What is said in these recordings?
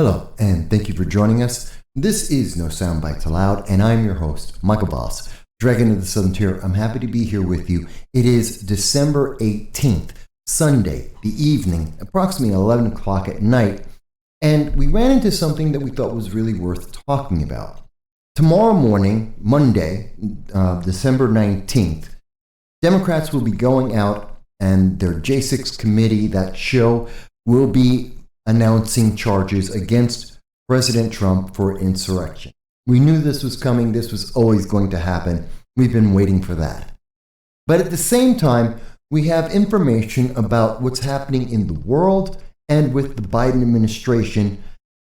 Hello, and thank you for joining us. This is No Soundbites Allowed, and I'm your host, Michael Boss, Dragon of the Southern Tier. I'm happy to be here with you. It is December 18th, Sunday, the evening, approximately 11 o'clock at night, and we ran into something that we thought was really worth talking about. Tomorrow morning, Monday, December 19th, Democrats will be going out, and their J6 committee, that show, will be announcing charges against President Trump for insurrection. We knew this was coming. This was always going to happen. We've been waiting for that. But at the same time, we have information about what's happening in the world and with the Biden administration.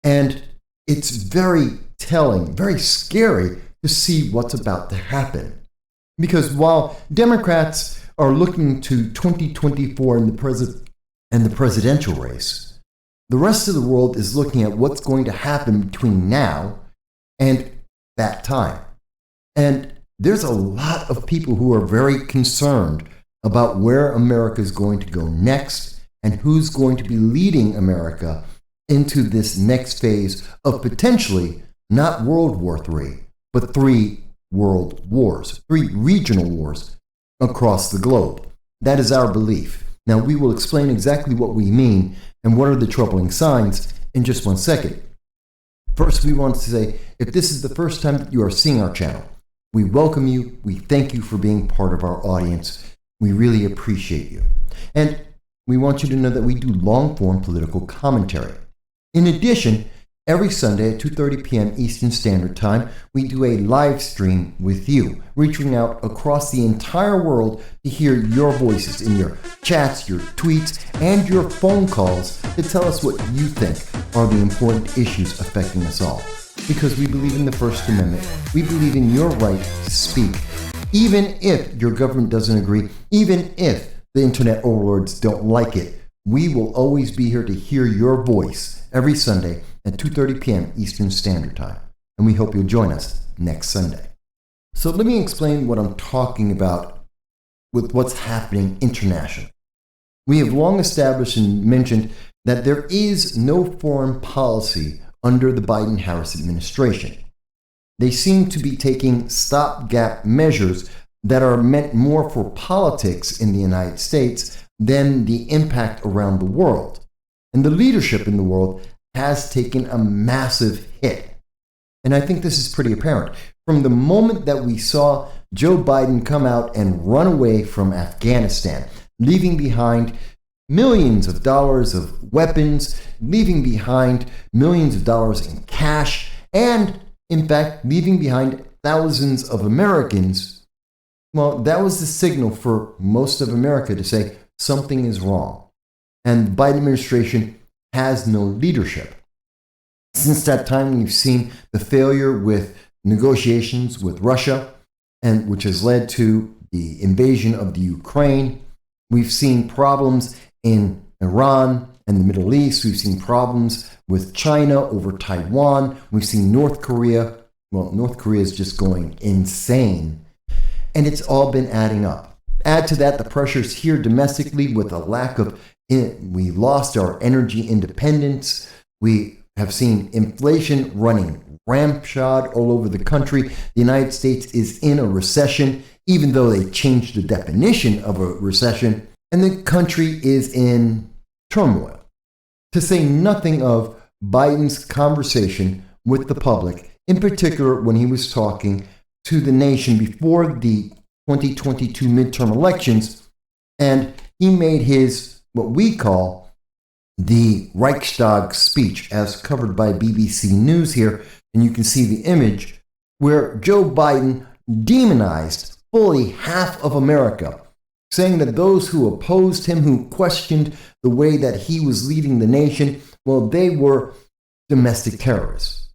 And it's very telling, very scary to see what's about to happen. Because while Democrats are looking to 2024 in the presidential race, the rest of the world is looking at what's going to happen between now and that time. And there's a lot of people who are very concerned about where America is going to go next and who's going to be leading America into this next phase of potentially not World War III, but 3 world wars, 3 regional wars across the globe. That is our belief. Now, we will explain exactly what we mean and what are the troubling signs in just one second. First, we want to say, if this is the first time that you are seeing our channel, we welcome you. We thank you for being part of our audience. We really appreciate you. And we want you to know that we do long-form political commentary. In addition, every Sunday at 2:30 p.m. Eastern Standard Time, we do a live stream with you, reaching out across the entire world to hear your voices in your chats, your tweets, and your phone calls to tell us what you think are the important issues affecting us all. Because we believe in the First Amendment. We believe in your right to speak. Even if your government doesn't agree, even if the internet overlords don't like it, we will always be here to hear your voice every Sunday at 2:30 p.m. Eastern Standard Time. And we hope you'll join us next Sunday. So let me explain what I'm talking about with what's happening internationally. We have long established and mentioned that there is no foreign policy under the Biden-Harris administration. They seem to be taking stopgap measures that are meant more for politics in the United States than the impact around the world. And the leadership in the world has taken a massive hit. And I think this is pretty apparent. From the moment that we saw Joe Biden come out and run away from Afghanistan, leaving behind millions of dollars of weapons, leaving behind millions of dollars in cash, and in fact, leaving behind thousands of Americans, well, that was the signal for most of America to say something is wrong. And the Biden administration has no leadership. Since that time, we've seen the failure with negotiations with Russia, and which has led to the invasion of the Ukraine. We've seen problems in Iran and the Middle East. We've seen problems with China over Taiwan. We've seen North Korea. Well, North Korea is just going insane. And it's all been adding up. Add to that the pressures here domestically with a lack of we lost our energy independence. We have seen inflation running rampshod all over the country. The United States is in a recession, even though they changed the definition of a recession, and the country is in turmoil. To say nothing of Biden's conversation with the public, in particular when he was talking to the nation before the 2022 midterm elections, and he made his what we call the Reichstag speech, as covered by BBC News here, and you can see the image, where Joe Biden demonized fully half of America, saying that those who opposed him, who questioned the way that he was leading the nation, well, they were domestic terrorists.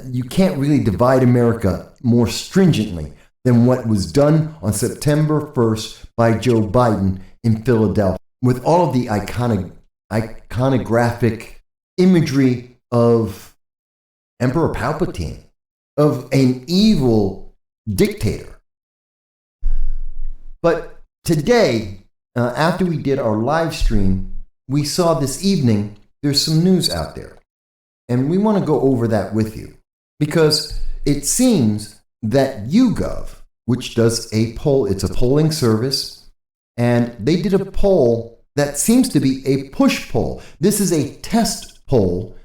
You can't really divide America more stringently than what was done on September 1st by Joe Biden in Philadelphia, with all of the iconographic imagery of Emperor Palpatine, of an evil dictator. But today, after we did our live stream, we saw this evening there's some news out there. And we want to go over that with you because it seems that Yougov, which does a poll, it's a polling service, and they did a poll that seems to be a push poll. This is a test poll.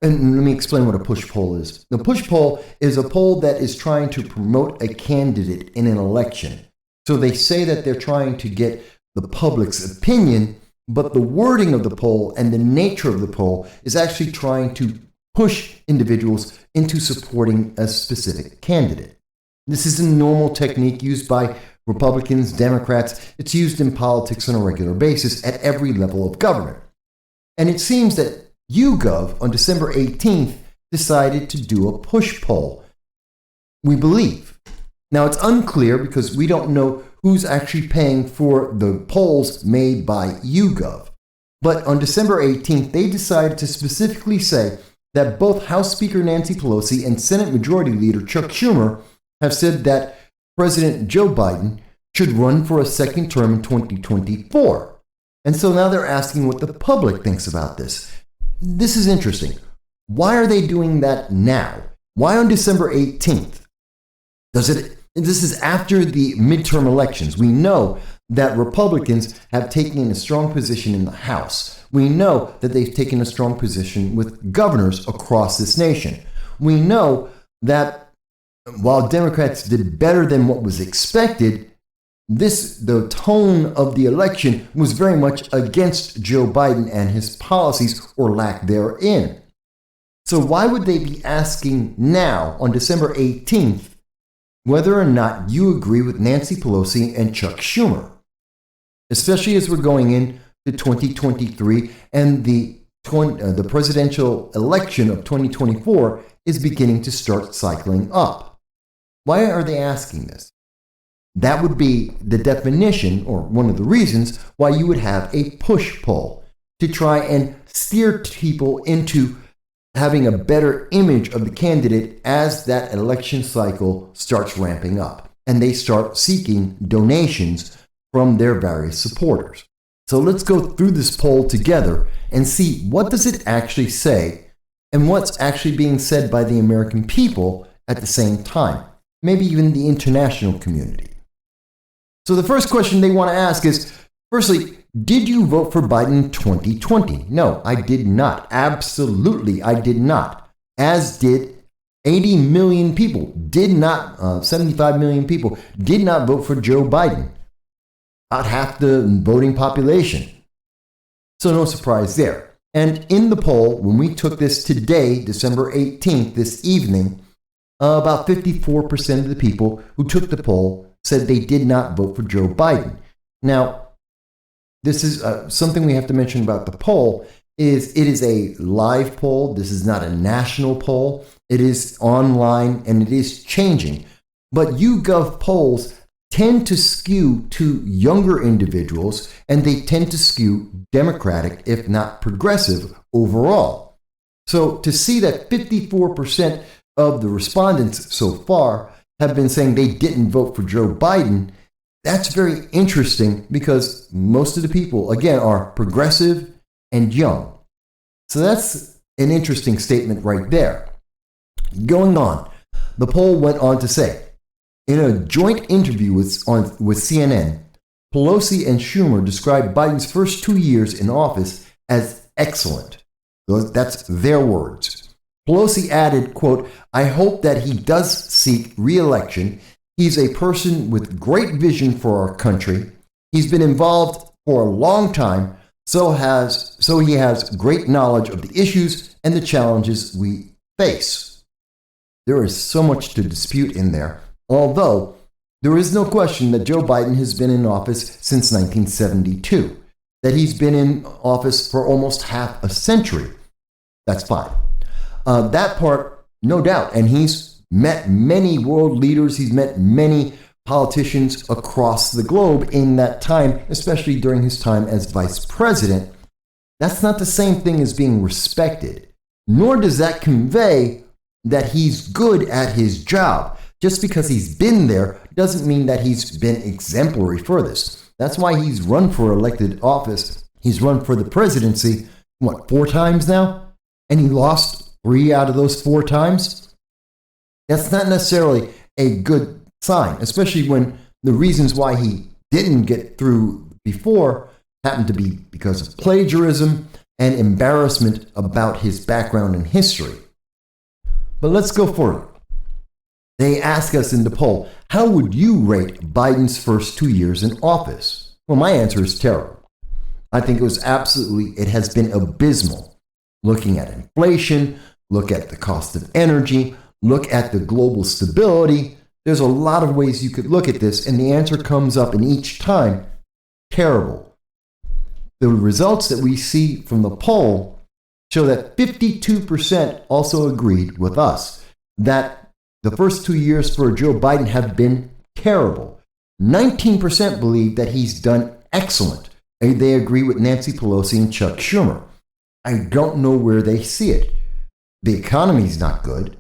And let me explain what a push poll is. The push poll is a poll that is trying to promote a candidate in an election. So they say that they're trying to get the public's opinion, but the wording of the poll and the nature of the poll is actually trying to push individuals into supporting a specific candidate. This is a normal technique used by Republicans, Democrats. It's used in politics on a regular basis at every level of government. And it seems that Yougov on December 18th decided to do a push poll, we believe. Now, it's unclear because we don't know who's actually paying for the polls made by Yougov. But on December 18th, they decided to specifically say that both House Speaker Nancy Pelosi and Senate Majority Leader Chuck Schumer have said that President Joe Biden should run for a second term in 2024. And so now they're asking what the public thinks about this. This is interesting. Why are they doing that now? Why on December 18th? This is after the midterm elections. We know that Republicans have taken a strong position in the House. We know that they've taken a strong position with governors across this nation. We know that while Democrats did better than what was expected, the tone of the election was very much against Joe Biden and his policies or lack therein. So why would they be asking now on December 18th whether or not you agree with Nancy Pelosi and Chuck Schumer? Especially as we're going into 2023 and the presidential election of 2024 is beginning to start cycling up. Why are they asking this? That would be the definition, or one of the reasons, why you would have a push poll to try and steer people into having a better image of the candidate as that election cycle starts ramping up and they start seeking donations from their various supporters. So let's go through this poll together and see what does it actually say and what's actually being said by the American people at the same time, maybe even the international community. So the first question they want to ask is, firstly, did you vote for Biden in 2020? No, I did not. Absolutely, I did not. As did 80 million people, 75 million people did not vote for Joe Biden. About half the voting population. So no surprise there. And in the poll, when we took this today, December 18th, this evening, about 54% of the people who took the poll said they did not vote for Joe Biden. Now, this is something we have to mention about the poll is it is a live poll. This is not a national poll. It is online and it is changing. But YouGov polls tend to skew to younger individuals and they tend to skew Democratic, if not progressive, overall. So to see that 54% of the respondents so far have been saying they didn't vote for Joe Biden, that's very interesting because most of the people, again, are progressive and young. So that's an interesting statement right there. Going on, the poll went on to say, in a joint interview with CNN, Pelosi and Schumer described Biden's first 2 years in office as excellent. That's their words. Pelosi added, quote, "I hope that he does seek re-election. He's a person with great vision for our country. He's been involved for a long time, so he has great knowledge of the issues and the challenges we face." There is so much to dispute in there, although there is no question that Joe Biden has been in office since 1972, that he's been in office for almost half a century. That's fine. That part, no doubt. And he's met many world leaders. He's met many politicians across the globe in that time, especially during his time as vice president. That's not the same thing as being respected, nor does that convey that he's good at his job. Just because he's been there doesn't mean that he's been exemplary for this. That's why he's run for elected office. He's run for the presidency, 4 times now? And he lost 3 out of those 4 times, that's not necessarily a good sign, especially when the reasons why he didn't get through before happened to be because of plagiarism and embarrassment about his background and history. But let's go forward. They ask us in the poll, how would you rate Biden's first 2 years in office? Well, my answer is terrible. I think it has been abysmal. Looking at inflation, look at the cost of energy, look at the global stability. There's a lot of ways you could look at this, and the answer comes up in each time, terrible. The results that we see from the poll show that 52% also agreed with us that the first 2 years for Joe Biden have been terrible. 19% believe that he's done excellent. They agree with Nancy Pelosi and Chuck Schumer. I don't know where they see it. The economy's not good.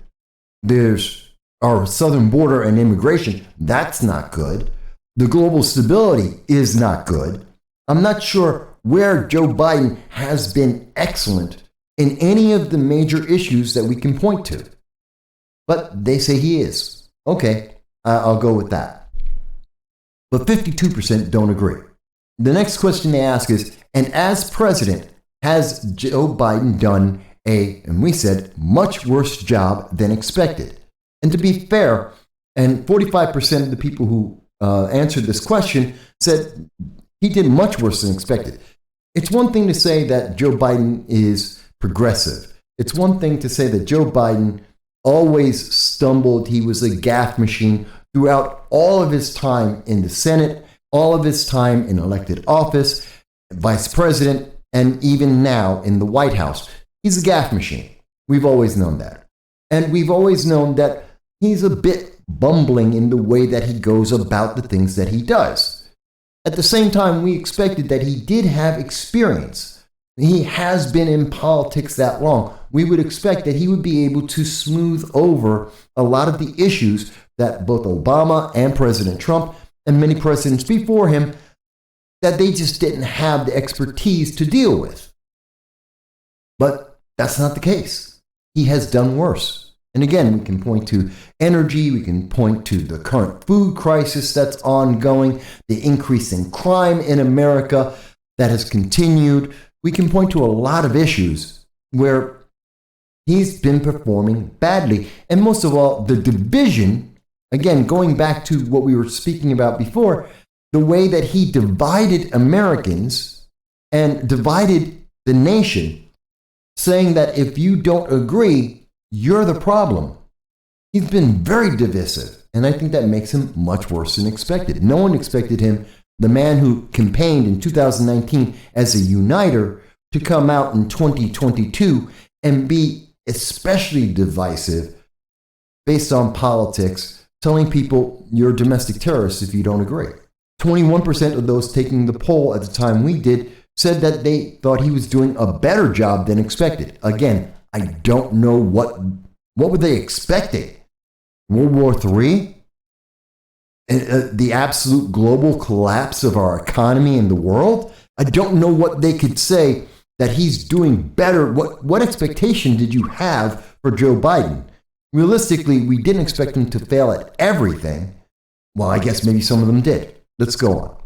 There's our southern border and immigration. That's not good. The global stability is not good. I'm not sure where Joe Biden has been excellent in any of the major issues that we can point to. But they say he is. Okay, I'll go with that. But 52% don't agree. The next question they ask is, and as president, has Joe Biden done and we said, much worse job than expected? And to be fair, and 45% of the people who answered this question said he did much worse than expected. It's one thing to say that Joe Biden is progressive. It's one thing to say that Joe Biden always stumbled. He was a gaffe machine throughout all of his time in the Senate, all of his time in elected office, vice president, and even now in the White House. He's a gaffe machine. We've always known that. And we've always known that he's a bit bumbling in the way that he goes about the things that he does. At the same time, we expected that he did have experience. He has been in politics that long. We would expect that he would be able to smooth over a lot of the issues that both Obama and President Trump and many presidents before him, that they just didn't have the expertise to deal with. But that's not the case. He has done worse. And again, we can point to energy, we can point to the current food crisis that's ongoing, the increase in crime in America that has continued. We can point to a lot of issues where he's been performing badly. And most of all, the division, again, going back to what we were speaking about before, the way that he divided Americans and divided the nation, saying that if you don't agree, you're the problem. He's been very divisive, and I think that makes him much worse than expected. No one expected him, the man who campaigned in 2019 as a uniter, to come out in 2022 and be especially divisive based on politics, telling people you're a domestic terrorist if you don't agree. 21% of those taking the poll at the time we did said that they thought he was doing a better job than expected. Again, I don't know what were they expecting? World War III? The absolute global collapse of our economy and the world? I don't know what they could say that he's doing better. What expectation did you have for Joe Biden? Realistically, we didn't expect him to fail at everything. Well, I guess maybe some of them did. Let's go on.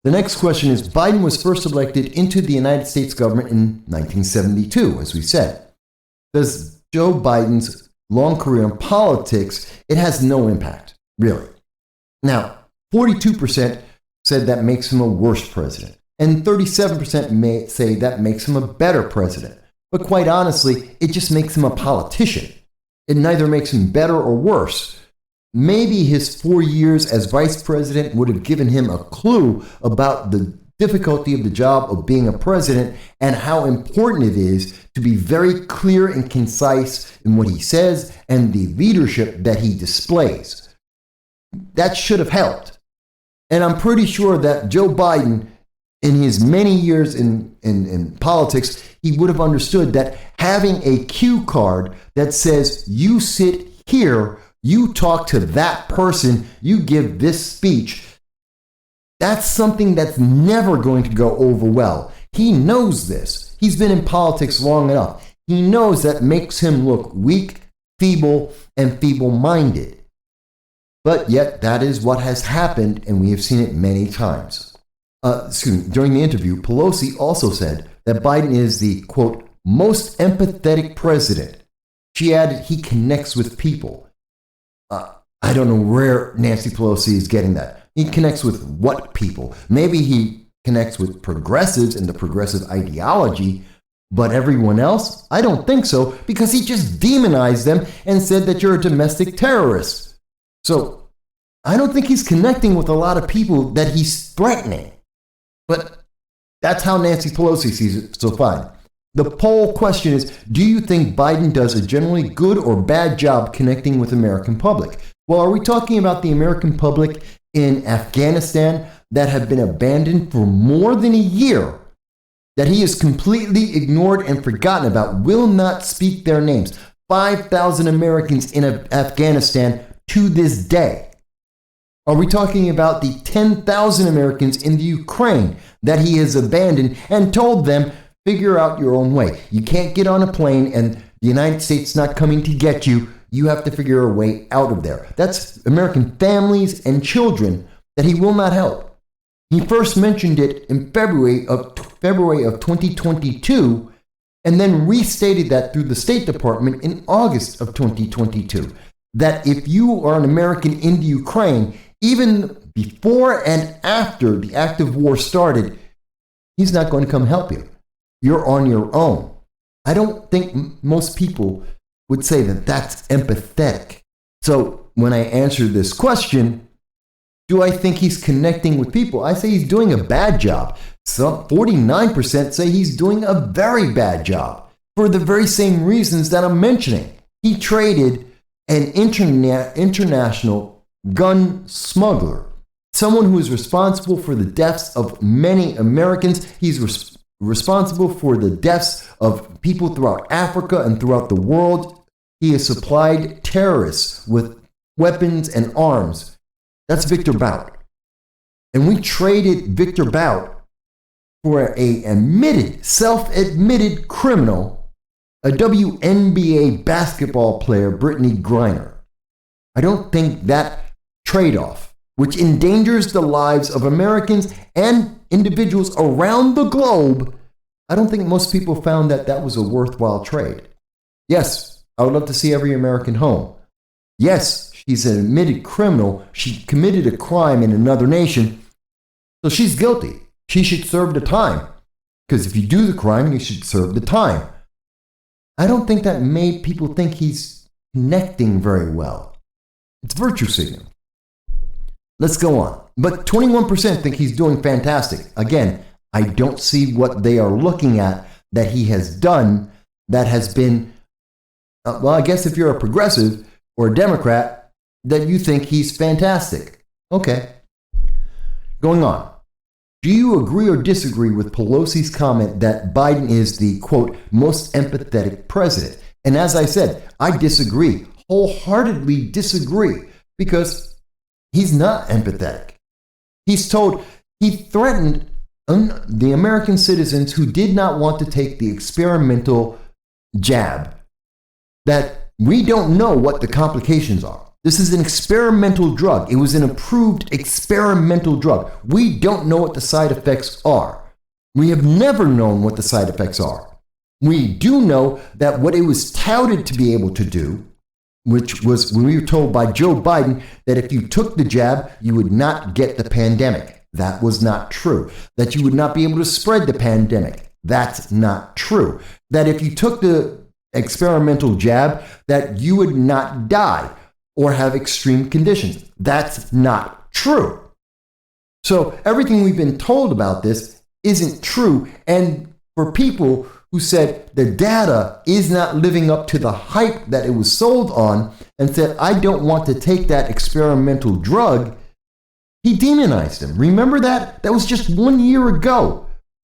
The next question is, Biden was first elected into the United States government in 1972, as we said. Does Joe Biden's long career in politics, it has no impact, really. Now, 42% said that makes him a worse president, and 37% may say that makes him a better president. But quite honestly, it just makes him a politician. It neither makes him better or worse. Maybe his 4 years as vice president would have given him a clue about the difficulty of the job of being a president and how important it is to be very clear and concise in what he says and the leadership that he displays. That should have helped. And I'm pretty sure that Joe Biden, in his many years in politics, he would have understood that having a cue card that says, you sit here, you talk to that person, you give this speech, that's something that's never going to go over well. He knows this. He's been in politics long enough. he knows that makes him look weak, feeble, and feeble-minded. But yet that is what has happened, and we have seen it many times. During the interview, Pelosi also said that Biden is the, quote, most empathetic president. She added he connects with people. I don't know where Nancy Pelosi is getting that. He connects with what people? Maybe he connects with progressives and the progressive ideology, but everyone else? I don't think so, because he just demonized them and said that you're a domestic terrorist. So I don't think he's connecting with a lot of people that he's threatening. But that's how Nancy Pelosi sees it, so fine. The poll question is, do you think Biden does a generally good or bad job connecting with the American public? Well, are we talking about the American public in Afghanistan that have been abandoned for more than a year, that he has completely ignored and forgotten about, will not speak their names? 5,000 Americans in Afghanistan to this day. Are we talking about the 10,000 Americans in the Ukraine that he has abandoned and told them, figure out your own way? You can't get on a plane and the United States is not coming to get you. You have to figure a way out of there. That's American families and children that he will not help. He first mentioned it in February of 2022 and then restated that through the State Department in August of 2022. That if you are an American in the Ukraine, even before and after the active war started, he's not going to come help you. You're on your own. I don't think most people would say that that's empathetic. So when I answer this question, do I think he's connecting with people? I say he's doing a bad job. Some 49% say he's doing a very bad job for the very same reasons that I'm mentioning. He traded an international gun smuggler, someone who is responsible for the deaths of many Americans. He's responsible for the deaths of people throughout Africa and throughout the world. He has supplied terrorists with weapons and arms. That's Victor Bout. And we traded Victor Bout for a self-admitted criminal, a WNBA basketball player, Brittany Griner. I don't think that trade-off, which endangers the lives of Americans and individuals around the globe, I don't think most people found that that was a worthwhile trade. Yes, I would love to see every American home. Yes, she's an admitted criminal. She committed a crime in another nation, so she's guilty. She should serve the time, because if you do the crime, you should serve the time. I don't think that made people think he's connecting very well. It's virtue signaling. Let's go on. But 21% think he's doing fantastic. Again, I don't see what they are looking at that he has done that has been, well, I guess if you're a progressive or a Democrat, that you think he's fantastic. Okay. Going on. Do you agree or disagree with Pelosi's comment that Biden is the, quote, most empathetic president? And as I said, I disagree, wholeheartedly disagree, because he's not empathetic. He threatened the American citizens who did not want to take the experimental jab that we don't know what the complications are. This is an experimental drug. It was an approved experimental drug. We don't know what the side effects are. We have never known what the side effects are. We do know that what it was touted to be able to do, which was when we were told by Joe Biden that if you took the jab, you would not get the pandemic. That was not true. That you would not be able to spread the pandemic. That's not true. That if you took the experimental jab, that you would not die or have extreme conditions. That's not true. So everything we've been told about this isn't true. And for people who said the data is not living up to the hype that it was sold on and said, I don't want to take that experimental drug, he demonized him. Remember that? That was just 1 year ago.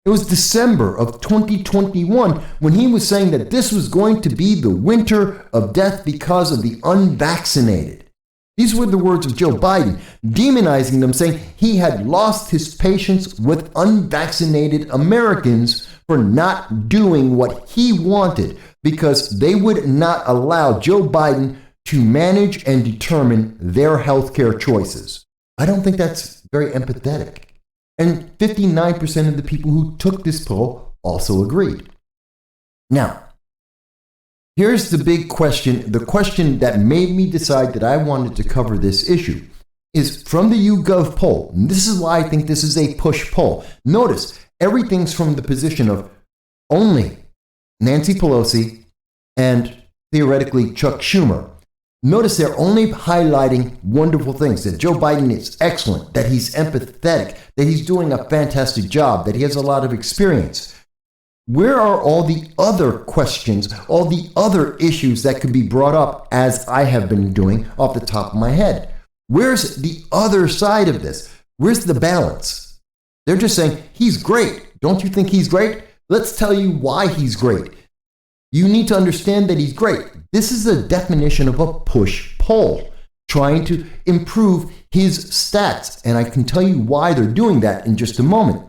It was December of 2021 when he was saying that this was going to be the winter of death because of the unvaccinated. These were the words of Joe Biden, demonizing them, saying he had lost his patience with unvaccinated Americans for not doing what he wanted because they would not allow Joe Biden to manage and determine their healthcare choices. I don't think that's very empathetic. And 59% of the people who took this poll also agreed. Now, here's the big question, the question that made me decide that I wanted to cover this issue is from the YouGov poll. And this is why I think this is a push poll. Notice, everything's from the position of only Nancy Pelosi and theoretically Chuck Schumer. Notice they're only highlighting wonderful things, that Joe Biden is excellent, that he's empathetic, that he's doing a fantastic job, that he has a lot of experience. Where are all the other questions, all the other issues that could be brought up as I have been doing off the top of my head? Where's the other side of this? Where's the balance? They're just saying, he's great. Don't you think he's great? Let's tell you why he's great. You need to understand that he's great. This is a definition of a push poll, trying to improve his stats. And I can tell you why they're doing that in just a moment.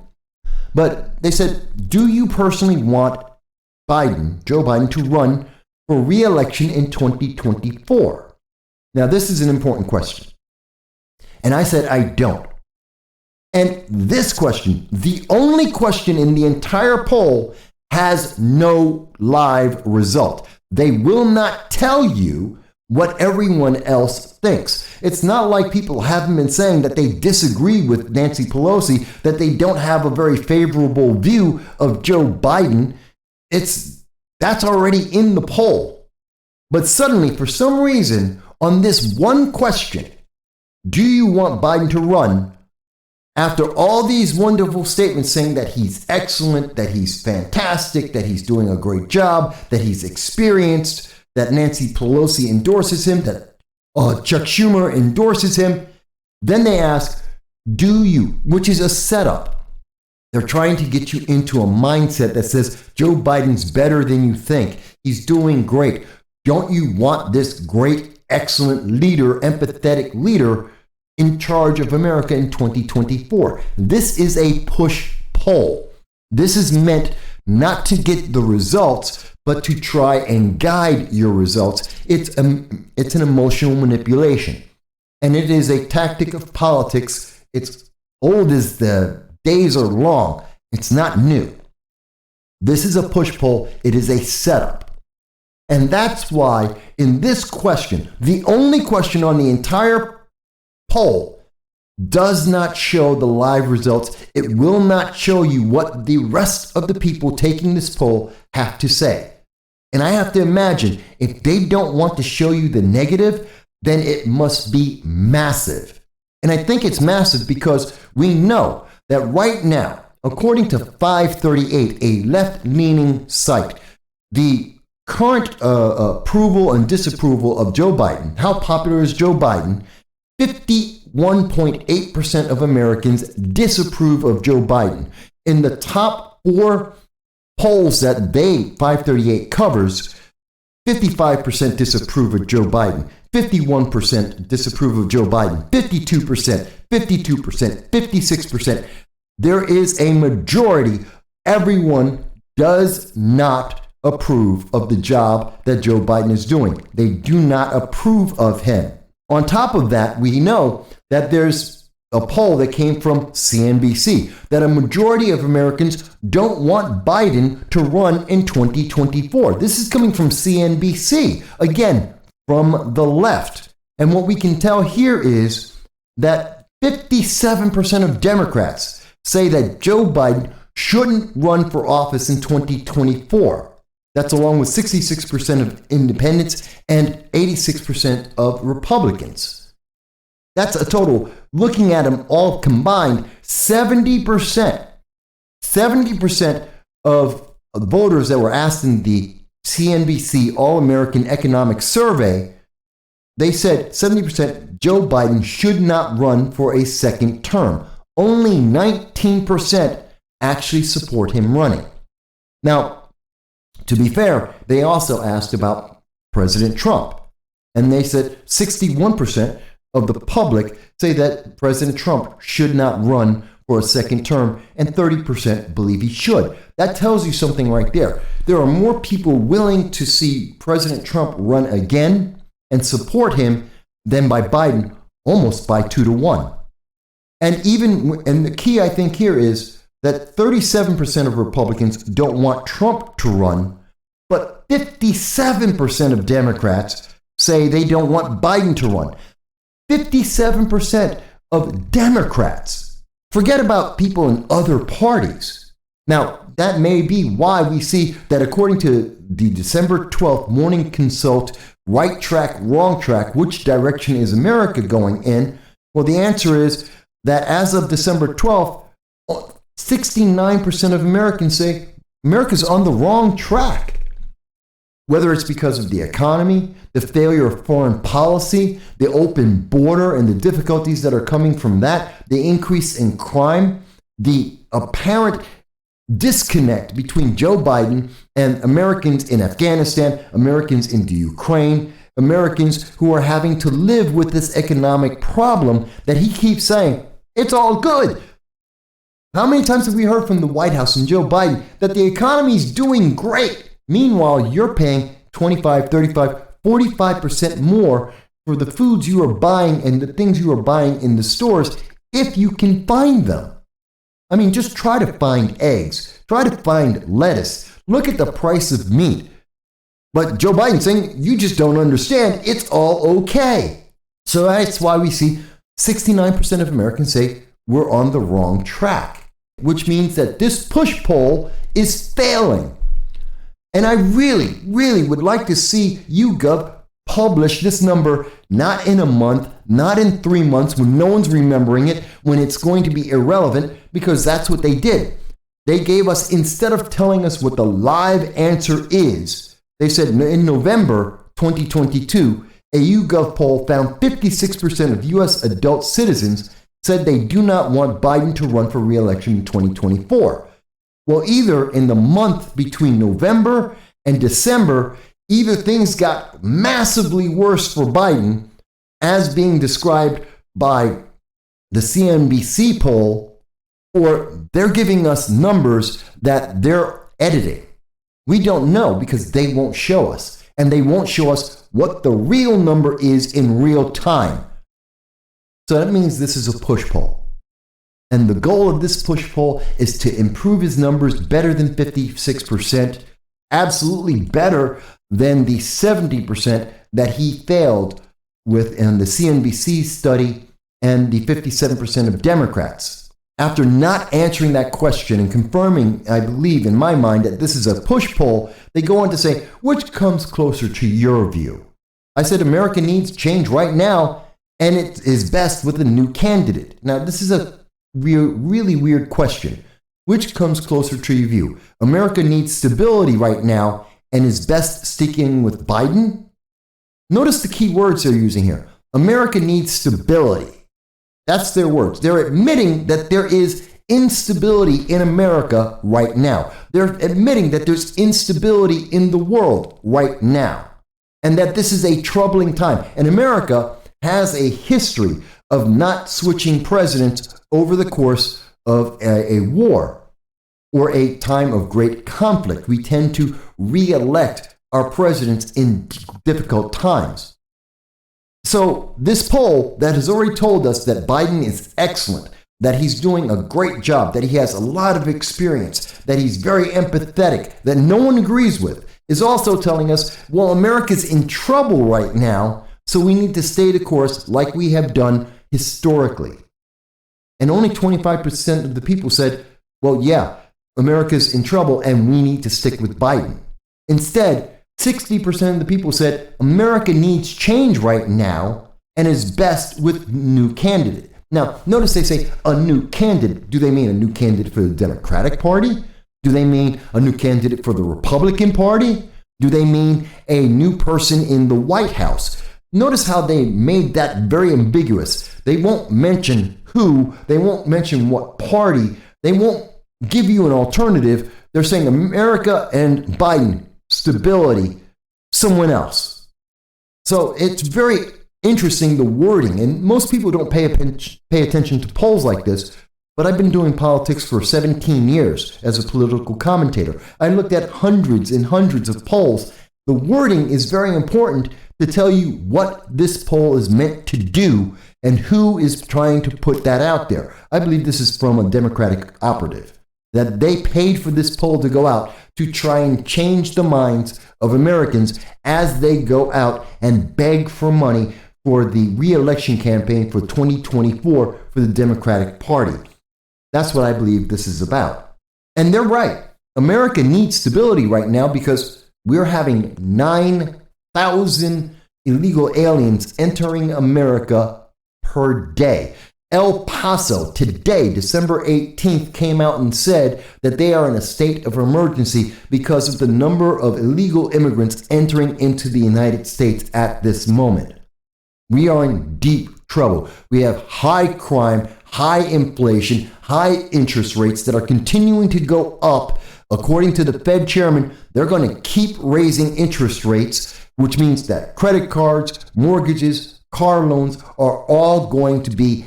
But they said, do you personally want Joe Biden, to run for re-election in 2024? Now, this is an important question. And I said, I don't. And this question, the only question in the entire poll, has no live result. They will not tell you what everyone else thinks. It's not like people haven't been saying that they disagree with Nancy Pelosi, that they don't have a very favorable view of Joe Biden. That's already in the poll. But suddenly, for some reason, on this one question, do you want Biden to run? After all these wonderful statements saying that he's excellent, that he's fantastic, that he's doing a great job, that he's experienced, that Nancy Pelosi endorses him, that Chuck Schumer endorses him, then they ask, do you, which is a setup. They're trying to get you into a mindset that says Joe Biden's better than you think. He's doing great. Don't you want this great, excellent leader, empathetic leader in charge of America in 2024? This is a push poll. This is meant not to get the results, but to try and guide your results. It's an emotional manipulation. And it is a tactic of politics. It's old as the days are long. It's not new. This is a push poll. It is a setup. And that's why in this question, the only question on the entire poll does not show the live results. It will not show you what the rest of the people taking this poll have to say. And I have to imagine if they don't want to show you the negative, then it must be massive. And I think it's massive because we know that right now, according to 538, a left-leaning site, the current approval and disapproval of Joe Biden, how popular is Joe Biden? 51.8% of Americans disapprove of Joe Biden. In the top 4 polls that 538 covers, 55% disapprove of Joe Biden, 51% disapprove of Joe Biden, 52%, 52%, 56%. There is a majority. Everyone does not approve of the job that Joe Biden is doing. They do not approve of him. On top of that, we know that there's a poll that came from CNBC that a majority of Americans don't want Biden to run in 2024. This is coming from CNBC, again, from the left. And what we can tell here is that 57% of Democrats say that Joe Biden shouldn't run for office in 2024. That's along with 66% of independents and 86% of Republicans. That's a total, looking at them all combined, 70% of voters that were asked in the CNBC All-American Economic Survey, they said 70% Joe Biden should not run for a second term. Only 19% actually support him running. Now, to be fair, they also asked about President Trump. And they said 61% of the public say that President Trump should not run for a second term, and 30% believe he should. That tells you something right there. There are more people willing to see President Trump run again and support him than by Biden, almost by 2-1. And the key, I think, here is that 37% of Republicans don't want Trump to run, but 57% of Democrats say they don't want Biden to run. 57% of Democrats. Forget about people in other parties. Now, that may be why we see that according to the December 12th Morning Consult, right track, wrong track, which direction is America going in? Well, the answer is that as of December 12th, 69% of Americans say America's on the wrong track. Whether it's because of the economy, the failure of foreign policy, the open border and the difficulties that are coming from that, the increase in crime, the apparent disconnect between Joe Biden and Americans in Afghanistan, Americans in the Ukraine, Americans who are having to live with this economic problem that he keeps saying, it's all good. How many times have we heard from the White House and Joe Biden that the economy is doing great? Meanwhile, you're paying 25, 35, 45% more for the foods you are buying and the things you are buying in the stores if you can find them. I mean, just try to find eggs. Try to find lettuce. Look at the price of meat. But Joe Biden saying, you just don't understand. It's all okay. So that's why we see 69% of Americans say we're on the wrong track, which means that this push poll is failing. And I really, really would like to see YouGov publish this number not in a month, not in 3 months when no one's remembering it, when it's going to be irrelevant, because that's what they did. They gave us, instead of telling us what the live answer is, they said in November 2022, a YouGov poll found 56% of U.S. adult citizens said they do not want Biden to run for re-election in 2024. Well, either in the month between November and December, either things got massively worse for Biden, as being described by the CNBC poll, or they're giving us numbers that they're editing. We don't know because they won't show us, and they won't show us what the real number is in real time. So that means this is a push poll. And the goal of this push poll is to improve his numbers better than 56%, absolutely better than the 70% that he failed with in the CNBC study and the 57% of Democrats. After not answering that question and confirming, I believe in my mind, that this is a push poll, they go on to say, which comes closer to your view? I said America needs change right now, and it is best with a new candidate. Now, this is a really weird question. Which comes closer to your view? America needs stability right now and is best sticking with Biden? Notice the key words they're using here. America needs stability. That's their words. They're admitting that there is instability in America right now. They're admitting that there's instability in the world right now, and that this is a troubling time. And America has a history of not switching presidents over the course of a war or a time of great conflict. We tend to re-elect our presidents in difficult times. So this poll that has already told us that Biden is excellent, that he's doing a great job, that he has a lot of experience, that he's very empathetic, that no one agrees with, is also telling us, well, America's in trouble right now, so we need to stay the course like we have done historically. And only 25% of the people said, well, yeah, America's in trouble and we need to stick with Biden. Instead, 60% of the people said America needs change right now and is best with a new candidate. Now, notice they say a new candidate. Do they mean a new candidate for the Democratic Party? Do they mean a new candidate for the Republican Party? Do they mean a new person in the White House? Notice how they made that very ambiguous. They won't mention who, they won't mention what party, they won't give you an alternative. They're saying America and Biden, stability, someone else. So it's very interesting, the wording, and most people don't pay attention to polls like this, but I've been doing politics for 17 years as a political commentator. I looked at hundreds and hundreds of polls. The wording is very important to tell you what this poll is meant to do and who is trying to put that out there. I believe this is from a Democratic operative, that they paid for this poll to go out to try and change the minds of Americans as they go out and beg for money for the re-election campaign for 2024 for the Democratic Party. That's what I believe this is about. And they're right. America needs stability right now because we're having 9,000 illegal aliens entering America per day. El Paso today, December 18th, came out and said that they are in a state of emergency because of the number of illegal immigrants entering into the United States at this moment. We are in deep trouble. We have high crime, high inflation, high interest rates that are continuing to go up. According to the Fed chairman, they're going to keep raising interest rates, which means that credit cards, mortgages, car loans are all going to be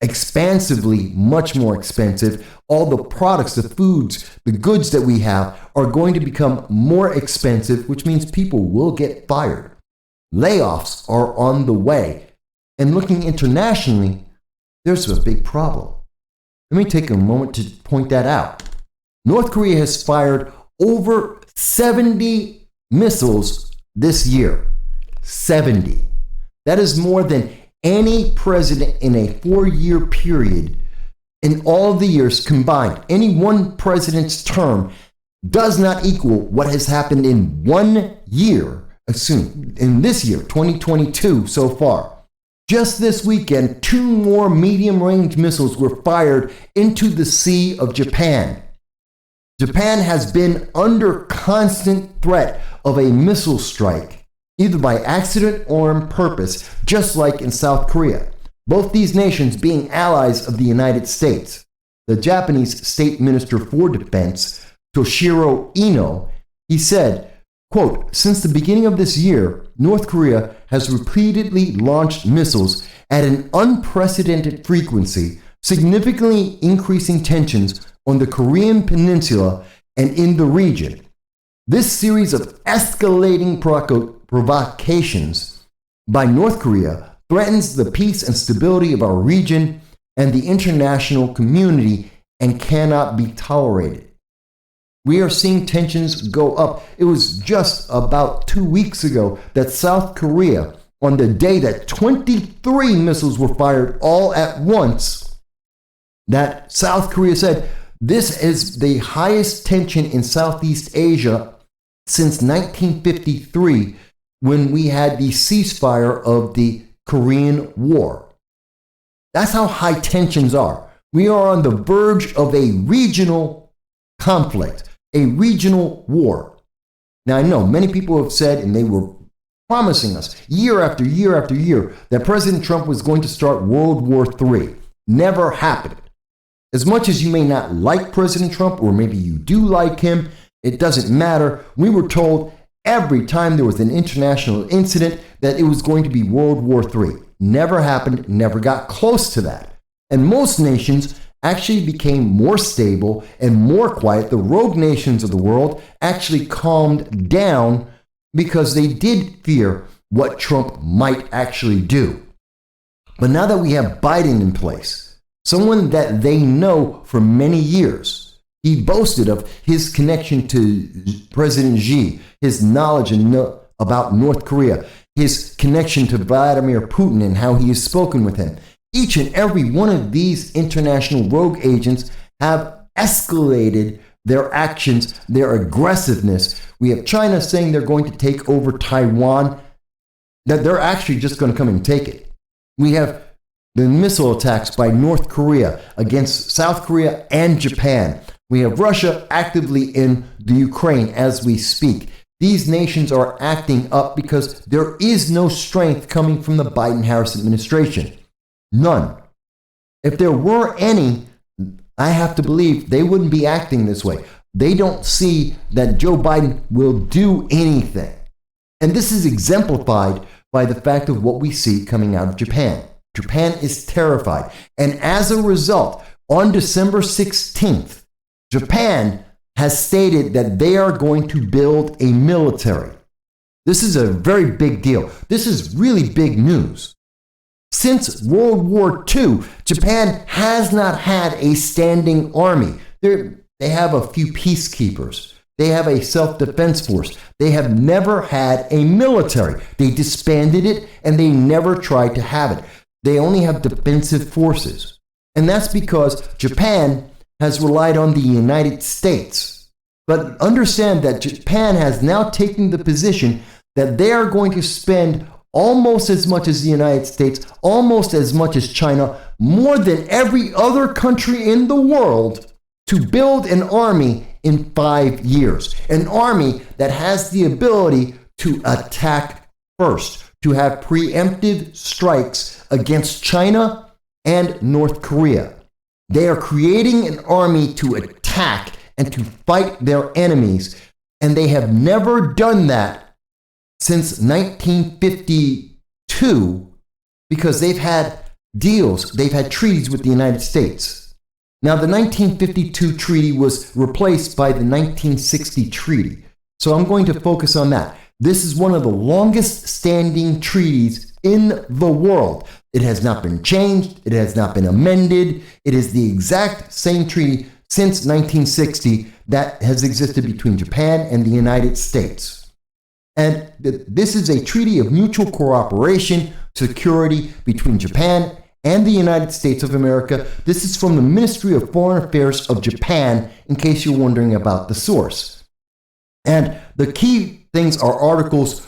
expansively much more expensive. All the products, the foods, the goods that we have are going to become more expensive, which means people will get fired. Layoffs are on the way. And looking internationally, there's a big problem. Let me take a moment to point that out. North Korea has fired over 70 missiles this year. 70. That is more than any president in a 4-year period in all of the years combined. Any one president's term does not equal what has happened in 1 year, in this year, 2022 so far. Just this weekend, 2 more medium-range missiles were fired into the Sea of Japan. Japan has been under constant threat of a missile strike, either by accident or on purpose, just like in South Korea. Both these nations being allies of the United States. The Japanese State Minister for Defense, Toshiro Ino, he said, quote, "Since the beginning of this year, North Korea has repeatedly launched missiles at an unprecedented frequency, significantly increasing tensions on the Korean Peninsula and in the region. This series of escalating provocations by North Korea threatens the peace and stability of our region and the international community and cannot be tolerated." We are seeing tensions go up. It was just about 2 weeks ago that South Korea, on the day that 23 missiles were fired all at once, that South Korea said, this is the highest tension in Southeast Asia since 1953, when we had the ceasefire of the Korean War. That's how high tensions are. We are on the verge of a regional conflict, a regional war. Now, I know many people have said, and they were promising us year after year after year, that President Trump was going to start World War III. Never happened. As much as you may not like President Trump, or maybe you do like him, it doesn't matter. We were told every time there was an international incident that it was going to be World War III. Never happened, never got close to that. And most nations actually became more stable and more quiet. The rogue nations of the world actually calmed down because they did fear what Trump might actually do. But now that we have Biden in place, someone that they know for many years, he boasted of his connection to President Xi, his knowledge about North Korea, his connection to Vladimir Putin and how he has spoken with him. Each and every one of these international rogue agents have escalated their actions, their aggressiveness. We have China saying they're going to take over Taiwan, that they're actually just going to come and take it. We have the missile attacks by North Korea against South Korea and Japan. We have Russia actively in the Ukraine as we speak. These nations are acting up because there is no strength coming from the Biden-Harris administration. None. If there were any, I have to believe they wouldn't be acting this way. They don't see that Joe Biden will do anything. And this is exemplified by the fact of what we see coming out of Japan. Japan is terrified. And as a result, on December 16th, Japan has stated that they are going to build a military. This is a very big deal. This is really big news. Since World War II, Japan has not had a standing army. They have a few peacekeepers. They have a self-defense force. They have never had a military. They disbanded it and they never tried to have it. They only have defensive forces. And that's because Japan has relied on the United States. But understand that Japan has now taken the position that they are going to spend almost as much as the United States, almost as much as China, more than every other country in the world to build an army in 5 years. An army that has the ability to attack first, to have preemptive strikes against China and North Korea. They are creating an army to attack and to fight their enemies, and they have never done that since 1952 because they've had deals, they've had treaties with the United States. Now, the 1952 treaty was replaced by the 1960 treaty. So I'm going to focus on that. This is one of the longest standing treaties in the world. It has not been changed. It has not been amended. It is the exact same treaty since 1960 that has existed between Japan and the United States. And this is a treaty of mutual cooperation, security between Japan and the United States of America. This is from the Ministry of Foreign Affairs of Japan, in case you're wondering about the source. And the key things are Articles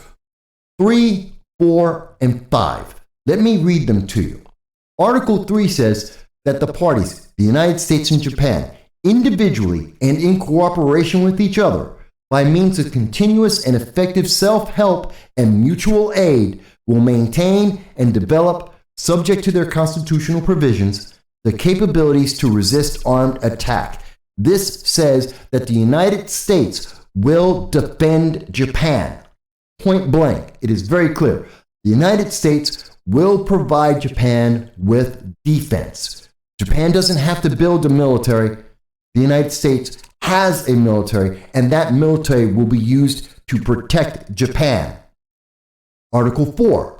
3, 4, and 5. Let me read them to you. Article 3 says that the parties, the United States and Japan, individually and in cooperation with each other, by means of continuous and effective self-help and mutual aid, will maintain and develop, subject to their constitutional provisions, the capabilities to resist armed attack. This says that the United States will defend Japan. Point blank. It is very clear. The United States will provide Japan with defense. Japan doesn't have to build a military. The United States has a military, and that military will be used to protect Japan. Article 4.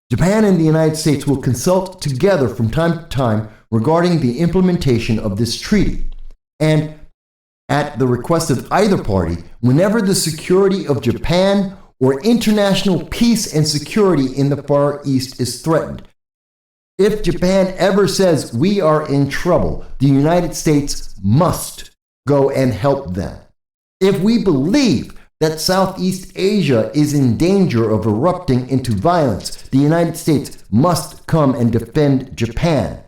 Japan and the United States will consult together from time to time regarding the implementation of this treaty, and at the request of either party, whenever the security of Japan or international peace and security in the Far East is threatened. If Japan ever says we are in trouble, the United States must go and help them. If we believe that Southeast Asia is in danger of erupting into violence, the United States must come and defend Japan.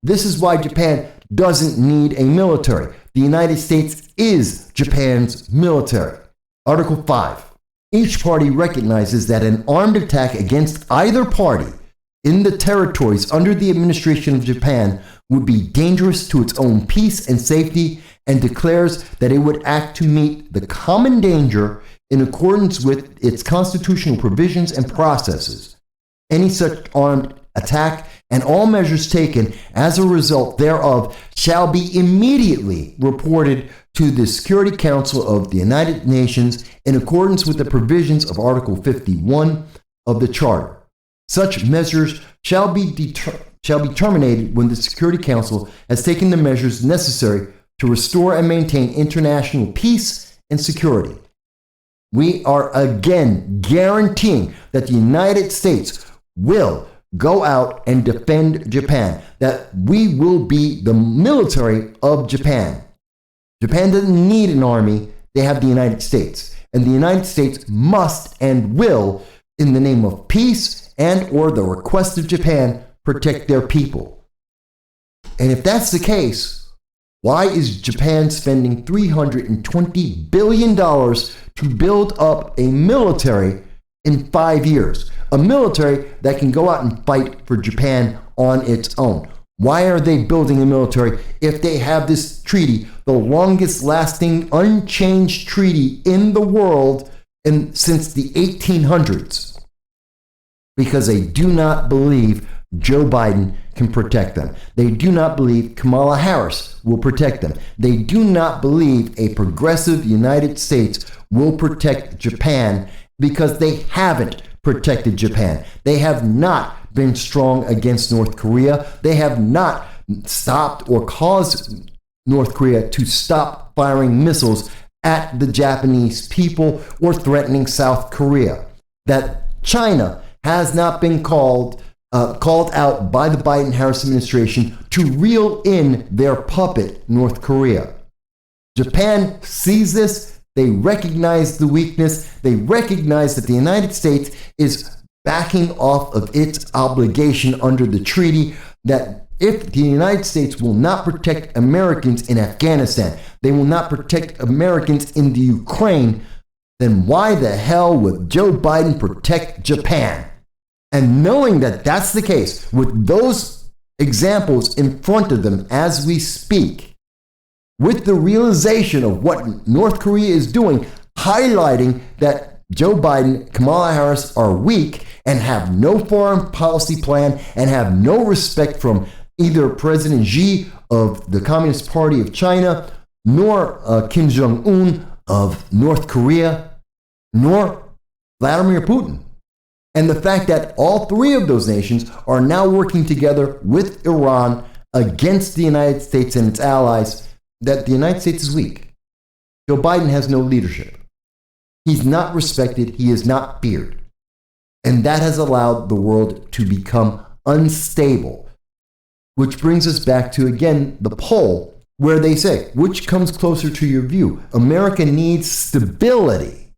This is why Japan doesn't need a military. The United States is Japan's military. Article 5. Each party recognizes that an armed attack against either party in the territories under the administration of Japan would be dangerous to its own peace and safety, and declares that it would act to meet the common danger in accordance with its constitutional provisions and processes. Any such armed attack and all measures taken as a result thereof shall be immediately reported to the Security Council of the United Nations in accordance with the provisions of Article 51 of the Charter. Such measures shall be terminated when the Security Council has taken the measures necessary to restore and maintain international peace and security. We are again guaranteeing that the United States will go out and defend Japan, that we will be the military of Japan. Japan doesn't need an army, they have the United States. And the United States must and will, in the name of peace and or the request of Japan, protect their people. And if that's the case, why is Japan spending $320 billion to build up a military in 5 years? A military that can go out and fight for Japan on its own. Why are they building a military if they have this treaty, the longest lasting unchanged treaty in the world since the 1800s? Because they do not believe Joe Biden can protect them. They do not believe Kamala Harris will protect them. They do not believe a progressive United States will protect Japan because they haven't protected Japan. They have not been strong against North Korea. They have not stopped or caused North Korea to stop firing missiles at the Japanese people or threatening South Korea. That China has not been called out by the Biden-Harris administration to reel in their puppet, North Korea. Japan sees this. They recognize the weakness. They recognize that the United States is backing off of its obligation under the treaty, that if the United States will not protect Americans in Afghanistan, they will not protect Americans in the Ukraine, then why the hell would Joe Biden protect Japan? And knowing that that's the case, with those examples in front of them as we speak, with the realization of what North Korea is doing, highlighting that Joe Biden, Kamala Harris are weak and have no foreign policy plan and have no respect from either President Xi of the Communist Party of China, nor Kim Jong-un of North Korea, nor Vladimir Putin. And the fact that all three of those nations are now working together with Iran against the United States and its allies, that the United States is weak. Joe Biden has no leadership. He's not respected. He is not feared. And that has allowed the world to become unstable, which brings us back to, again, the poll where they say, which comes closer to your view? America needs stability.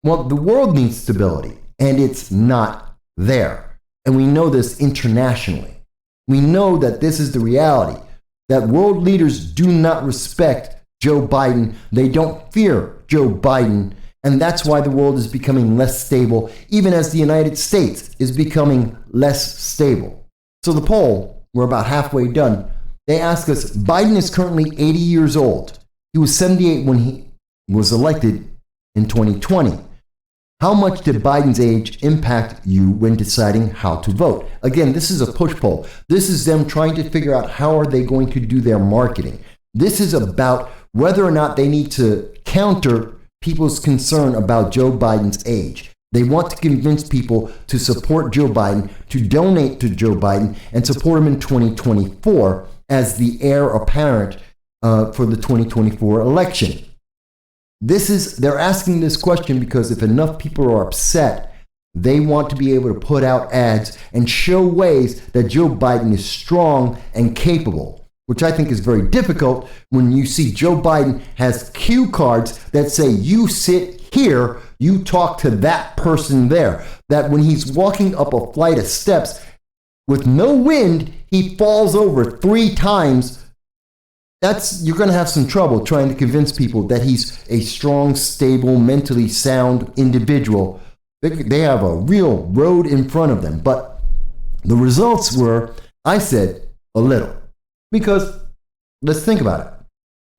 Well, the world needs stability, and it's not there. And we know this internationally. We know that this is the reality, that world leaders do not respect Joe Biden. They don't fear Joe Biden. And that's why the world is becoming less stable, even as the United States is becoming less stable. So the poll, we're about halfway done. They ask us, Biden is currently 80 years old. He was 78 when he was elected in 2020. How much did Biden's age impact you when deciding how to vote? Again, this is a push poll. This is them trying to figure out how are they going to do their marketing. This is about whether or not they need to counter people's concern about Joe Biden's age. They want to convince people to support Joe Biden, to donate to Joe Biden, and support him in 2024 as the heir apparent for the 2024 election. They're asking this question because if enough people are upset, they want to be able to put out ads and show ways that Joe Biden is strong and capable, which I think is very difficult when you see Joe Biden has cue cards that say, you sit here, you talk to that person there. That when he's walking up a flight of steps with no wind, he falls over 3 times. You're going to have some trouble trying to convince people that he's a strong, stable, mentally sound individual. They have a real road in front of them. But the results were, I said, a little. Because let's think about it.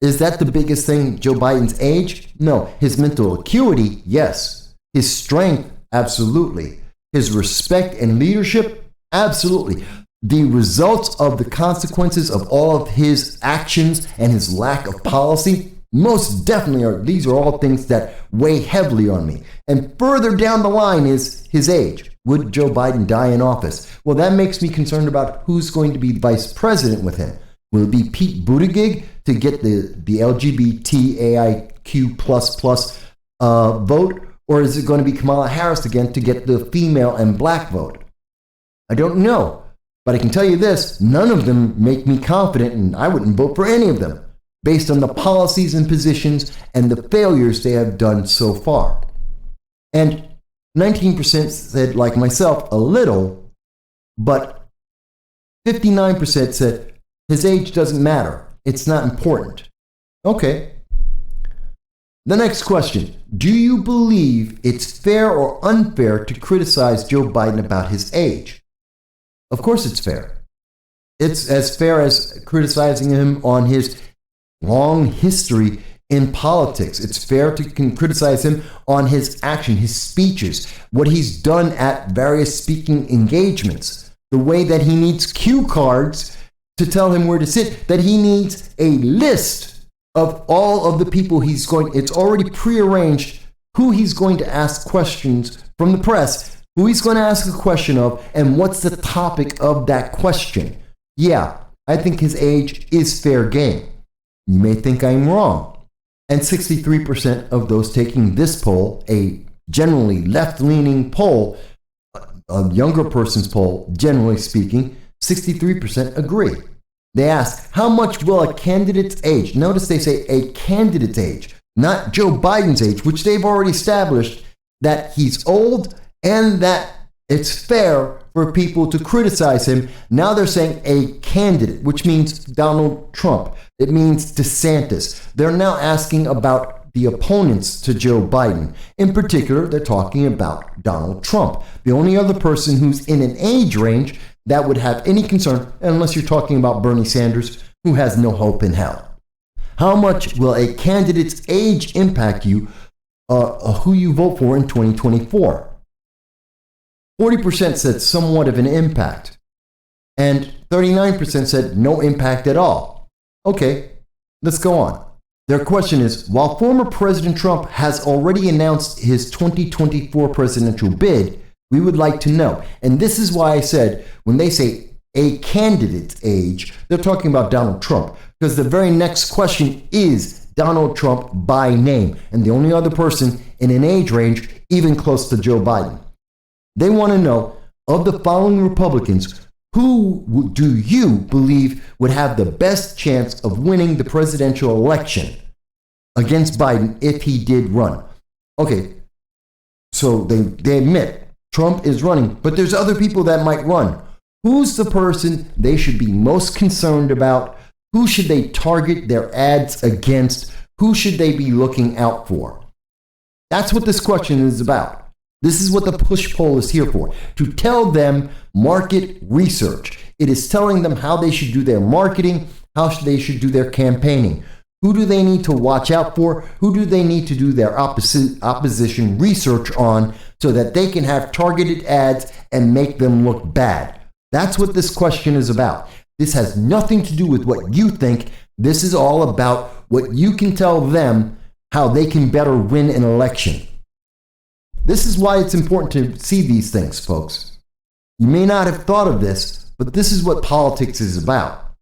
Is that the biggest thing, Joe Biden's age? No. His mental acuity, yes. His strength, absolutely. His respect and leadership, absolutely. The results of the consequences of all of his actions and his lack of policy, most definitely these are all things that weigh heavily on me. And further down the line is his age. Would Joe Biden die in office? Well, that makes me concerned about who's going to be vice president with him. Will it be Pete Buttigieg to get the LGBTAIQ++ vote? Or is it going to be Kamala Harris again to get the female and black vote? I don't know. But I can tell you this, none of them make me confident, and I wouldn't vote for any of them based on the policies and positions and the failures they have done so far. And 19% said, like myself, a little, but 59% said his age doesn't matter. It's not important. Okay. The next question. Do you believe it's fair or unfair to criticize Joe Biden about his age? Of course it's fair. It's as fair as criticizing him on his long history in politics. It's fair to criticize him on his action, his speeches, what he's done at various speaking engagements. the way that he needs cue cards to tell him where to sit, that he needs a list of all of the people it's already prearranged who he's going to ask questions from the press, who he's going to ask a question of, and what's the topic of that question. Yeah, I think his age is fair game. You may think I'm wrong. And 63% of those taking this poll, a generally left-leaning poll, a younger person's poll, generally speaking, 63% agree. They ask, how much will a candidate's age, notice they say a candidate's age, not Joe Biden's age, which they've already established that he's old and that it's fair for people to criticize him. Now they're saying a candidate, which means Donald Trump. It means DeSantis. They're now asking about the opponents to Joe Biden. In particular, they're talking about Donald Trump. The only other person who's in an age range that would have any concern, unless you're talking about Bernie Sanders, who has no hope in hell. How much will a candidate's age impact you, who you vote for in 2024? 40% said somewhat of an impact, and 39% said no impact at all. Okay, let's go on. Their question is, while former President Trump has already announced his 2024 presidential bid, we would like to know, and this is why I said, when they say a candidate's age, they're talking about Donald Trump, because the very next question is Donald Trump by name, and the only other person in an age range even close to Joe Biden. They want to know, of the following Republicans, who do you believe would have the best chance of winning the presidential election against Biden if he did run? Okay, so they admit Trump is running, but there's other people that might run. Who's the person they should be most concerned about? Who should they target their ads against? Who should they be looking out for? That's what this question is about. This is what the push poll is here for, to tell them market research. It is telling them how they should do their marketing, how they should do their campaigning. Who do they need to watch out for? Who do they need to do their opposition research on so that they can have targeted ads and make them look bad? That's what this question is about. This has nothing to do with what you think. This is all about what you can tell them how they can better win an election. This is why it's important to see these things, folks. You may not have thought of this, but this is what politics is about.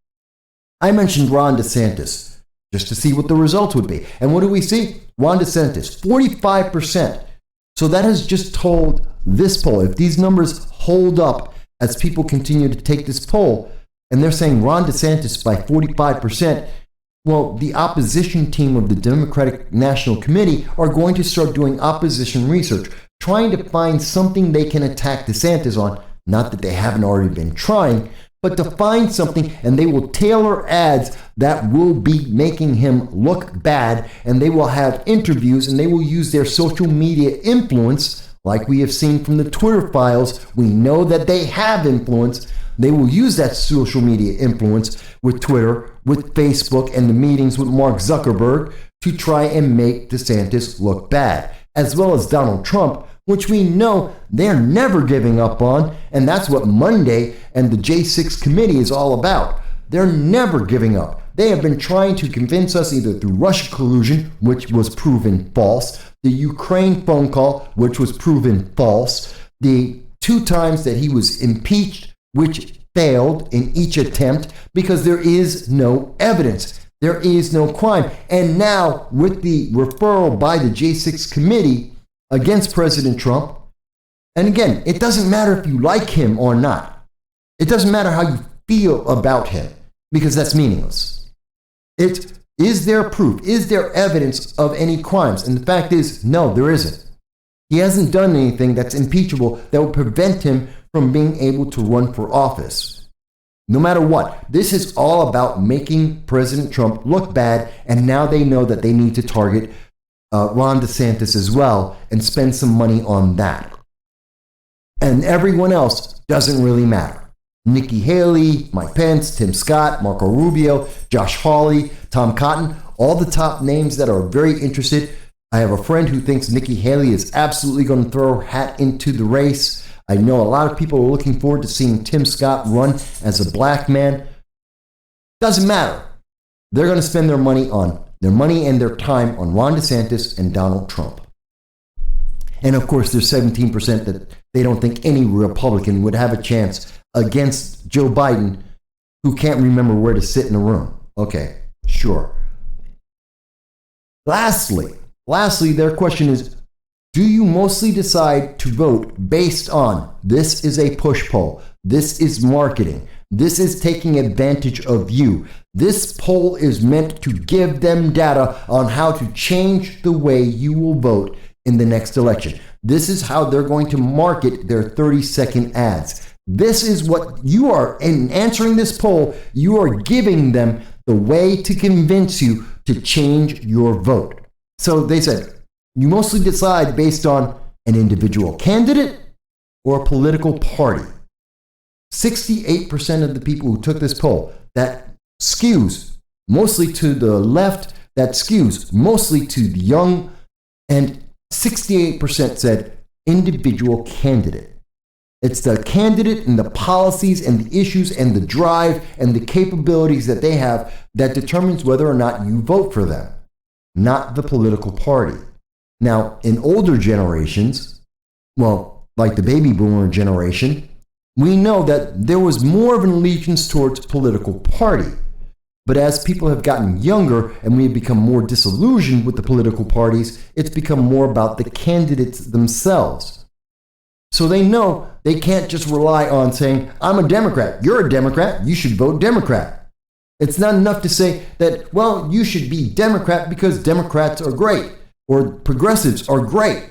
I mentioned Ron DeSantis, just to see what the results would be. And what do we see? Ron DeSantis, 45%. So that has just told this poll, if these numbers hold up as people continue to take this poll, and they're saying Ron DeSantis by 45%, well, the opposition team of the Democratic National Committee are going to start doing opposition research, trying to find something they can attack DeSantis on. Not that they haven't already been trying, but to find something, and they will tailor ads that will be making him look bad, and they will have interviews, and they will use their social media influence, like we have seen from the Twitter files. We know that they have influence. They will use that social media influence with Twitter, with Facebook, and the meetings with Mark Zuckerberg to try and make DeSantis look bad, as well as Donald Trump, which we know they're never giving up on, and that's what Monday and the J6 committee is all about. They're never giving up. They have been trying to convince us either through Russia collusion, which was proven false, the Ukraine phone call, which was proven false, the 2 times that he was impeached, which failed in each attempt because there is no evidence. There is no crime. And now with the referral by the J6 committee against President Trump, and again, it doesn't matter if you like him or not. It doesn't matter how you feel about him, because that's meaningless. Is there proof? Is there evidence of any crimes? And the fact is, no, there isn't. He hasn't done anything that's impeachable that would prevent him from being able to run for office. No matter what, this is all about making President Trump look bad, and now they know that they need to target Ron DeSantis as well and spend some money on that. And everyone else doesn't really matter. Nikki Haley, Mike Pence, Tim Scott, Marco Rubio, Josh Hawley, Tom Cotton, all the top names that are very interested. I have a friend who thinks Nikki Haley is absolutely going to throw her hat into the race. I know a lot of people are looking forward to seeing Tim Scott run as a black man. Doesn't matter. They're going to spend their money and their time on Ron DeSantis and Donald Trump. And of course, there's 17% that they don't think any Republican would have a chance against Joe Biden, who can't remember where to sit in a room. Okay, sure. Lastly, their question is, do you mostly decide to vote based on this is a push poll, this is marketing, this is taking advantage of you, this poll is meant to give them data on how to change the way you will vote in the next election. This is how they're going to market their 30-second ads. This is what you are, in answering this poll, you are giving them the way to convince you to change your vote. So they said, you mostly decide based on an individual candidate or a political party. 68% of the people who took this poll, that skews mostly to the left, that skews mostly to the young, and 68% said individual candidate. It's the candidate and the policies and the issues and the drive and the capabilities that they have that determines whether or not you vote for them, not the political party. Now, in older generations, well, like the baby boomer generation, we know that there was more of an allegiance towards political party. But as people have gotten younger and we have become more disillusioned with the political parties, it's become more about the candidates themselves. So they know they can't just rely on saying, I'm a Democrat, you're a Democrat, you should vote Democrat. It's not enough to say that, well, you should be Democrat because Democrats are great or progressives are great.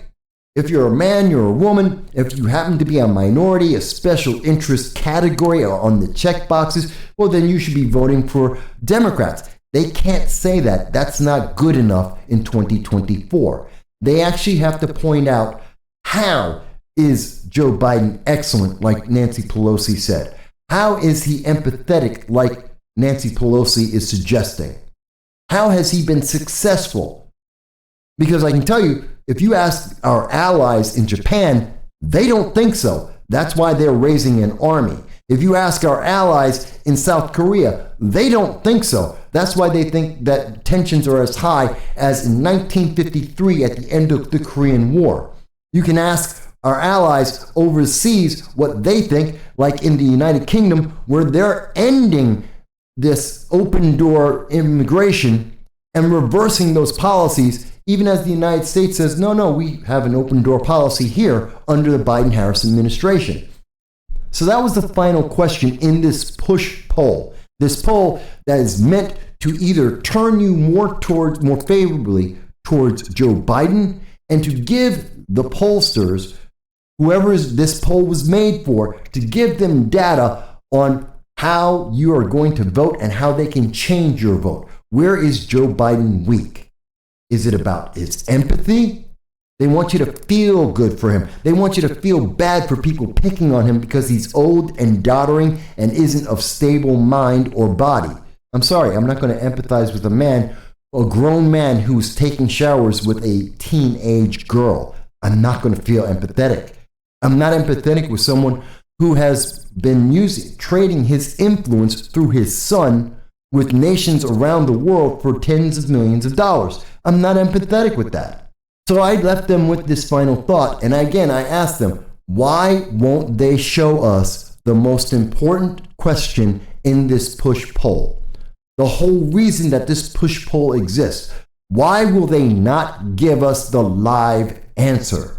If you're a man, you're a woman, if you happen to be a minority, a special interest category on the check boxes, well, then you should be voting for Democrats. They can't say that. That's not good enough in 2024. They actually have to point out, how is Joe Biden excellent, like Nancy Pelosi said? How is he empathetic, like Nancy Pelosi is suggesting? How has he been successful? Because I can tell you, if you ask our allies in Japan, they don't think so. That's why they're raising an army. If you ask our allies in South Korea, they don't think so. That's why they think that tensions are as high as in 1953 at the end of the Korean War. You can ask our allies overseas what they think, like in the United Kingdom, where they're ending this open door immigration and reversing those policies, even as the United States says, no, we have an open door policy here under the Biden-Harris administration. So that was the final question in this push poll. This poll that is meant to either turn you more favorably towards Joe Biden and to give the pollsters, whoever this poll was made for, to give them data on how you are going to vote and how they can change your vote. Where is Joe Biden weak? Is it about his empathy? They want you to feel good for him. They want you to feel bad for people picking on him because he's old and doddering and isn't of stable mind or body. I'm sorry, I'm not going to empathize with a grown man who's taking showers with a teenage girl. I'm not going to feel empathetic. I'm not empathetic with someone who has been trading his influence through his son with nations around the world for tens of millions of dollars. I'm not empathetic with that. So I left them with this final thought. And again, I asked them, why won't they show us the most important question in this push poll? The whole reason that this push poll exists. Why will they not give us the live answer?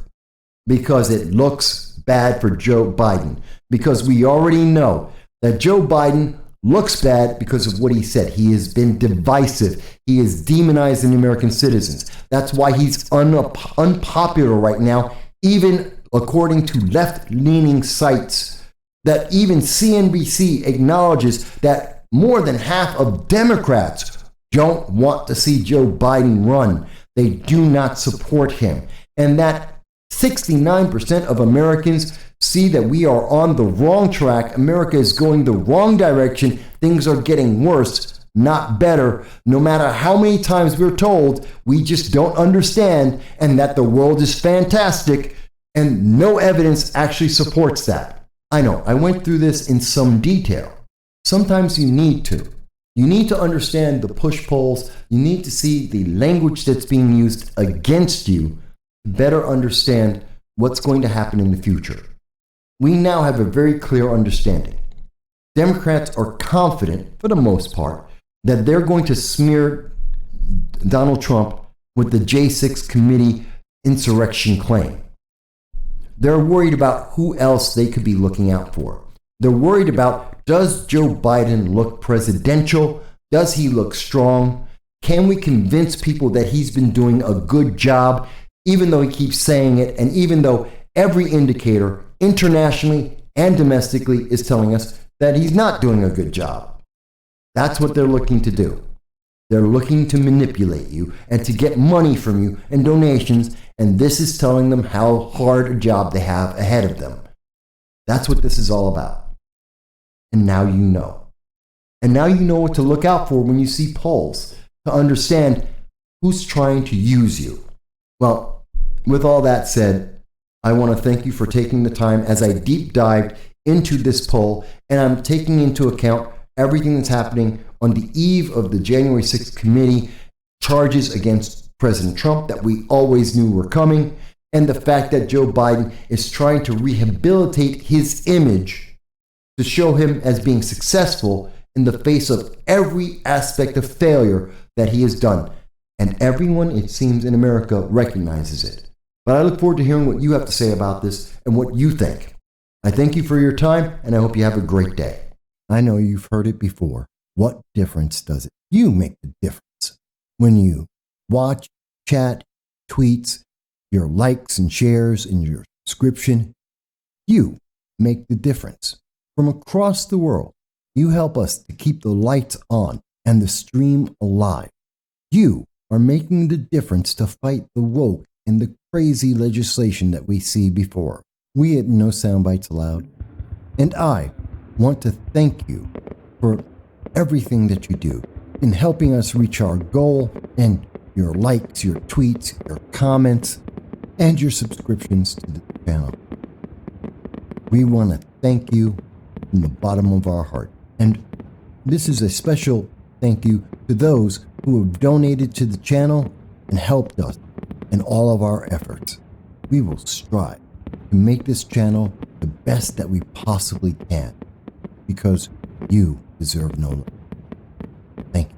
Because it looks bad for Joe Biden. Because we already know that Joe Biden looks bad because of what he said. He has been divisive. He is demonizing American citizens. That's why he's unpopular right now, even according to left-leaning sites. That even CNBC acknowledges that more than half of Democrats don't want to see Joe Biden run. They do not support him. And that 69% of Americans see that we are on the wrong track. America is going the wrong direction. Things are getting worse, not better. No matter how many times we're told we just don't understand and that the world is fantastic, And no evidence actually supports that. I know, I went through this in some detail. Sometimes you need to. You need to understand the push-pulls. You need to see the language that's being used against you to better understand what's going to happen in the future. We now have a very clear understanding. Democrats are confident, for the most part, that they're going to smear Donald Trump with the J6 committee insurrection claim. They're worried about who else they could be looking out for. They're worried about, does Joe Biden look presidential? Does he look strong? Can we convince people that he's been doing a good job, even though he keeps saying it, and even though every indicator, internationally and domestically, is telling us that he's not doing a good job? That's what they're looking to do. They're looking to manipulate you and to get money from you and donations, and this is telling them how hard a job they have ahead of them. That's what this is all about. And now you know. And now you know what to look out for when you see polls, to understand who's trying to use you. Well, with all that said, I want to thank you for taking the time as I deep dived into this poll, and I'm taking into account everything that's happening on the eve of the January 6th committee charges against President Trump that we always knew were coming, and the fact that Joe Biden is trying to rehabilitate his image to show him as being successful in the face of every aspect of failure that he has done. And everyone, it seems, in America recognizes it. But I look forward to hearing what you have to say about this and what you think. I thank you for your time, and I hope you have a great day. I know you've heard it before. What difference does it? You make the difference. When you watch, chat, tweets, your likes and shares, and your subscription, you make the difference. From across the world, you help us to keep the lights on and the stream alive. You are making the difference to fight the woke and the crazy legislation that we see before. We at No Soundbites Allowed, and I want to thank you for everything that you do in helping us reach our goal, and your likes, your tweets, your comments, and your subscriptions to the channel. We want to thank you from the bottom of our heart. And this is a special thank you to those who have donated to the channel and helped us in all of our efforts. We will strive to make this channel the best that we possibly can, because you deserve no less. Thank you.